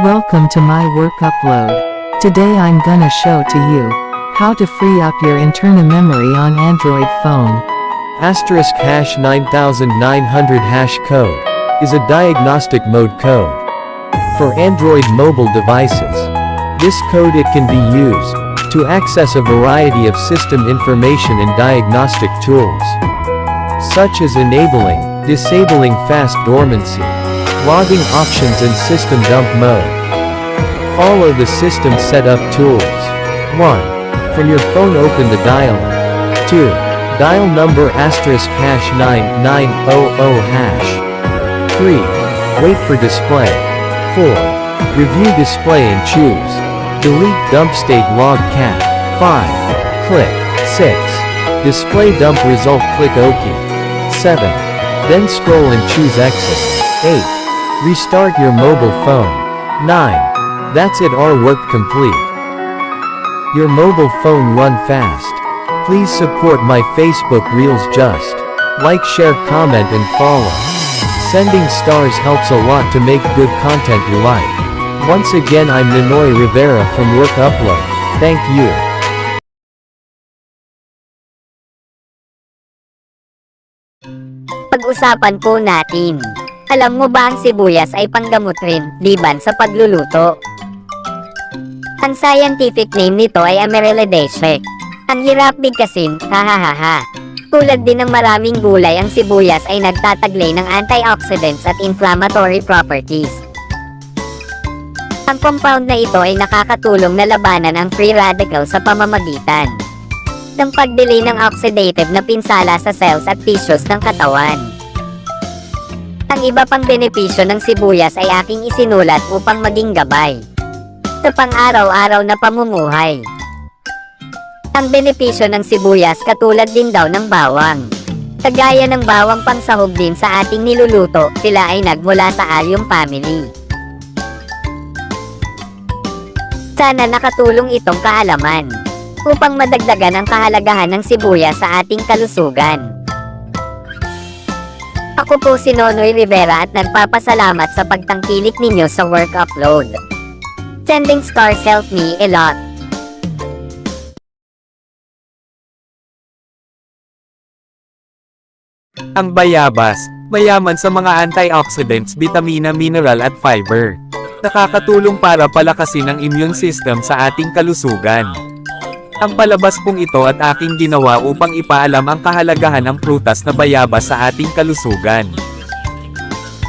Welcome to my work upload. Today I'm gonna show to you how to free up your internal memory on Android phone. Asterisk hash 9900 hash code is a diagnostic mode code for Android mobile devices. This code it can be used to access a variety of system information and diagnostic tools, such as enabling, disabling fast dormancy, logging options and system dump mode. Follow the system setup tools. 1. From your phone open the dialer. 2. Dial number asterisk hash 9900 hash. 3. Wait for display. 4. Review display and choose delete dump state log cat. 5. Click. 6. Display dump result click OK. 7. Then scroll and choose exit. 8. Restart your mobile phone. 9. That's it, our work complete. Your mobile phone run fast. Please support my Facebook Reels, just like, share, comment and follow. Sending stars helps a lot to make good content you like. Once again, I'm Ninoy Rivera from Work Upload. Thank you. Pag-usapan po natin. Alam mo ba ang sibuyas ay panggamot rin, liban sa pagluluto? Ang scientific name nito ay Amaryllidaceae. Ang hirap bigkasin, hahaha. Tulad din ng maraming gulay, ang sibuyas ay nagtataglay ng antioxidants at inflammatory properties. Ang compound na ito ay nakakatulong na labanan ang free radical sa pamamagitan ng pagdelay ng oxidative na pinsala sa cells at tissues ng katawan. Ang iba pang benepisyo ng sibuyas ay aking isinulat upang maging gabay sa pang-araw-araw na pamumuhay. Ang benepisyo ng sibuyas katulad din daw ng bawang. Kagaya ng bawang pangsahog din sa ating niluluto, sila ay nagmula sa allium family. Sana nakatulong itong kaalaman upang madagdagan ang kahalagahan ng sibuyas sa ating kalusugan. Ako po si Nonoy Rivera at nagpapasalamat sa pagtangkilik ninyo sa work upload. Sending stars help me a lot. Ang bayabas, mayaman sa mga antioxidants, bitamina, mineral at fiber. Nakakatulong para palakasin ang immune system sa ating kalusugan. Ang palabas pong ito at aking ginawa upang ipaalam ang kahalagahan ng prutas na bayabas sa ating kalusugan.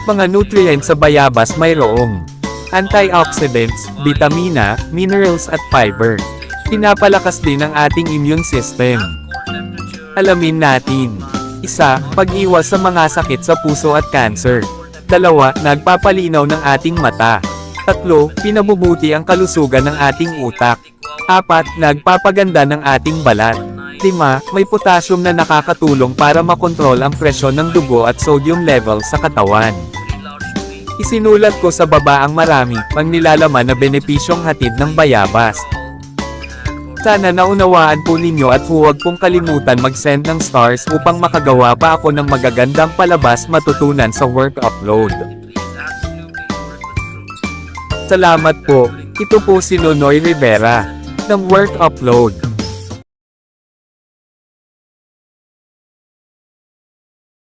Mga nutrients sa bayabas mayroong antioxidants, bitamina, minerals at fiber. Pinapalakas din ang ating immune system. Alamin natin. 1. Pag-iwas sa mga sakit sa puso at cancer. 2. Nagpapalinaw ng ating mata. 3. Pinabubuti ang kalusugan ng ating utak. 4. Nagpapaganda ng ating balat. 5. May potassium na nakakatulong para makontrol ang presyon ng dugo at sodium level sa katawan. Isinulat ko sa baba ang marami pang nilalaman na benepisyong hatid ng bayabas. Sana naunawaan po ninyo at huwag pong kalimutan mag-send ng stars upang makagawa pa ako ng magagandang palabas matutunan sa work upload. Salamat po. Ito po si Nonoy Rivera ng Work Upload.